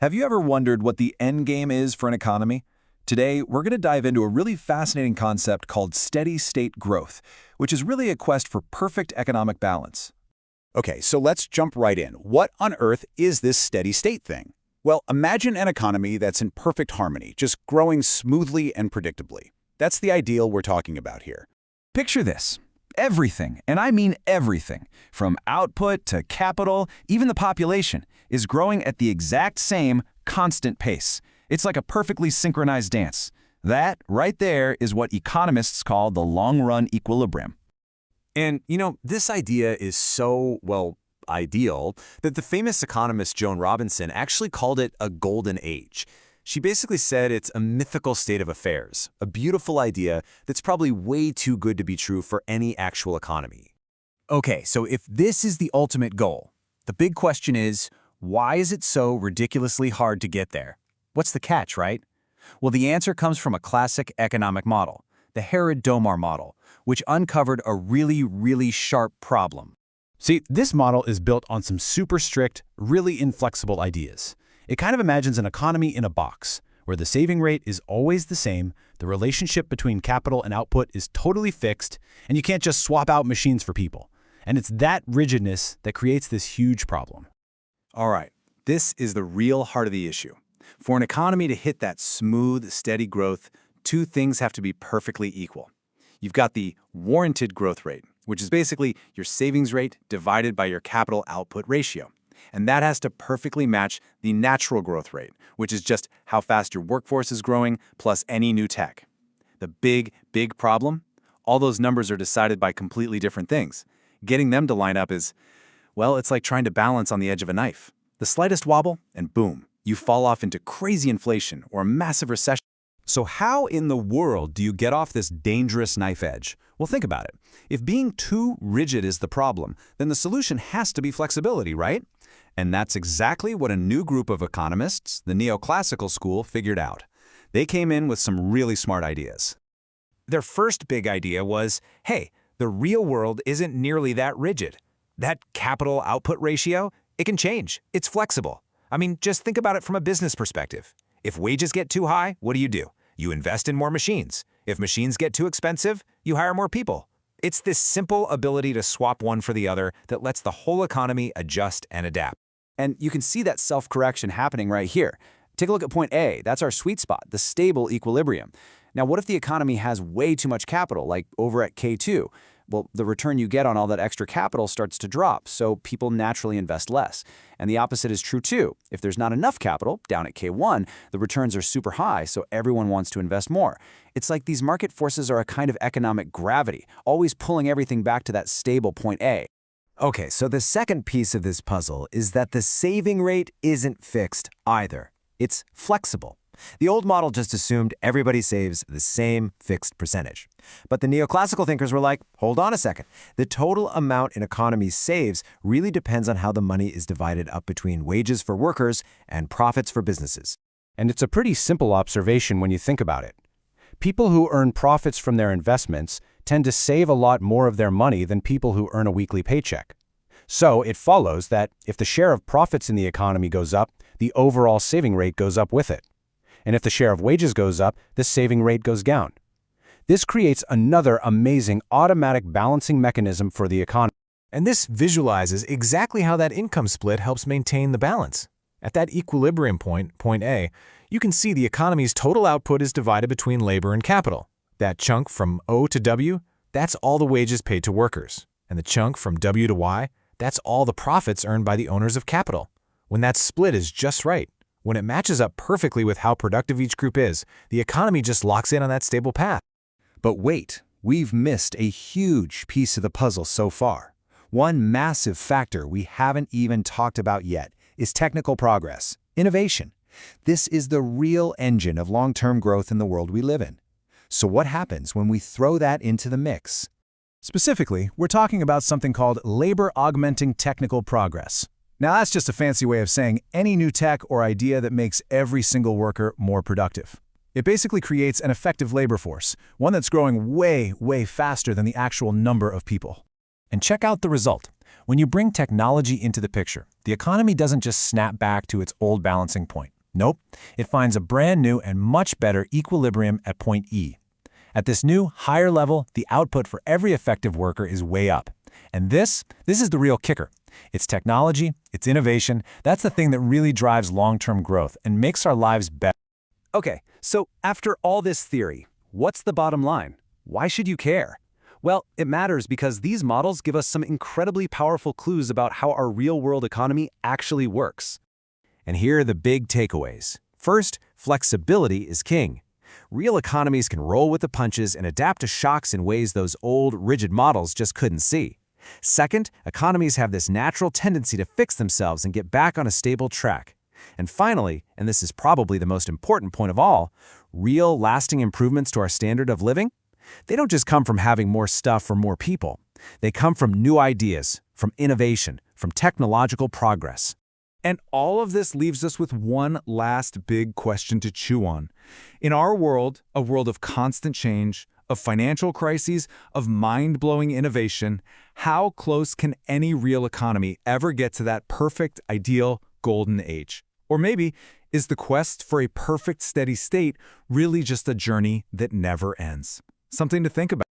Have you ever wondered what the end game is for an economy? Today, we're going to dive into a really fascinating concept called steady-state growth, which is really a quest for perfect economic balance. Okay, so let's jump right in. What on earth is this steady state thing? Well, imagine an economy that's in perfect harmony, just growing smoothly and predictably. That's the ideal we're talking about here. Picture this. Everything, and I mean everything, from output to capital, even the population, is growing at the exact same, constant pace. It's like a perfectly synchronized dance. That, right there, is what economists call the long-run equilibrium. And, this idea is so, ideal that the famous economist Joan Robinson actually called it a golden age. She basically said it's a mythical state of affairs, a beautiful idea that's probably way too good to be true for any actual economy. Okay, so if this is the ultimate goal, the big question is, why is it so ridiculously hard to get there? What's the catch, right? Well, the answer comes from a classic economic model, the Herod-Domar model, which uncovered a really sharp problem. See, this model is built on some super strict, really inflexible ideas. It kind of imagines an economy in a box, where the saving rate is always the same, the relationship between capital and output is totally fixed, and you can't just swap out machines for people. And it's that rigidness that creates this huge problem. All right, this is the real heart of the issue. For an economy to hit that smooth, steady growth, two things have to be perfectly equal. You've got the warranted growth rate, which is basically your savings rate divided by your capital output ratio. And that has to perfectly match the natural growth rate, which is just how fast your workforce is growing plus any new tech. The big problem? All those numbers are decided by completely different things. Getting them to line up is, well, it's like trying to balance on the edge of a knife. The slightest wobble, and boom, you fall off into crazy inflation or a massive recession. So how in the world do you get off this dangerous knife edge? Well, think about it. If being too rigid is the problem, then the solution has to be flexibility, right? And that's exactly what a new group of economists, the neoclassical school, figured out. They came in with some really smart ideas. Their first big idea was, hey, the real world isn't nearly that rigid. That capital output ratio, it can change. It's flexible. I mean, just think about it from a business perspective. If wages get too high, what do? You invest in more machines. If machines get too expensive, you hire more people. It's this simple ability to swap one for the other that lets the whole economy adjust and adapt. And you can see that self-correction happening right here. Take a look at point A. That's our sweet spot, the stable equilibrium. Now, what if the economy has way too much capital, like over at K2? Well, the return you get on all that extra capital starts to drop, so people naturally invest less. And the opposite is true too. If there's not enough capital, down at K1, the returns are super high, so everyone wants to invest more. It's like these market forces are a kind of economic gravity, always pulling everything back to that stable point A. Okay, so the second piece of this puzzle is that the saving rate isn't fixed either. It's flexible. The old model just assumed everybody saves the same fixed percentage. But the neoclassical thinkers were like, hold on a second. The total amount an economy saves really depends on how the money is divided up between wages for workers and profits for businesses. And it's a pretty simple observation when you think about it. People who earn profits from their investments tend to save a lot more of their money than people who earn a weekly paycheck. So it follows that if the share of profits in the economy goes up, the overall saving rate goes up with it. And if the share of wages goes up, the saving rate goes down. This creates another amazing automatic balancing mechanism for the economy. And this visualizes exactly how that income split helps maintain the balance. At that equilibrium point, point A, you can see the economy's total output is divided between labor and capital. That chunk from O to W, that's all the wages paid to workers. And the chunk from W to Y, that's all the profits earned by the owners of capital. When that split is just right, when it matches up perfectly with how productive each group is, the economy just locks in on that stable path. But wait, we've missed a huge piece of the puzzle so far. One massive factor we haven't even talked about yet is technical progress, innovation. This is the real engine of long-term growth in the world we live in. So what happens when we throw that into the mix? Specifically, we're talking about something called labor-augmenting technical progress. Now, that's just a fancy way of saying any new tech or idea that makes every single worker more productive. It basically creates an effective labor force, one that's growing way faster than the actual number of people. And check out the result. When you bring technology into the picture, the economy doesn't just snap back to its old balancing point. Nope, it finds a brand new and much better equilibrium at point E. At this new, higher level, the output for every effective worker is way up. And this is the real kicker. It's technology, it's innovation, that's the thing that really drives long-term growth and makes our lives better. Okay, so after all this theory, what's the bottom line? Why should you care? Well, it matters because these models give us some incredibly powerful clues about how our real-world economy actually works. And here are the big takeaways. First, flexibility is king. Real economies can roll with the punches and adapt to shocks in ways those old, rigid models just couldn't see. Second, economies have this natural tendency to fix themselves and get back on a stable track. And finally, and this is probably the most important point of all, real, lasting improvements to our standard of living? They don't just come from having more stuff for more people. They come from new ideas, from innovation, from technological progress. And all of this leaves us with one last big question to chew on. In our world, a world of constant change, of financial crises, of mind-blowing innovation, how close can any real economy ever get to that perfect, ideal, golden age? Or maybe, is the quest for a perfect steady state really just a journey that never ends? Something to think about.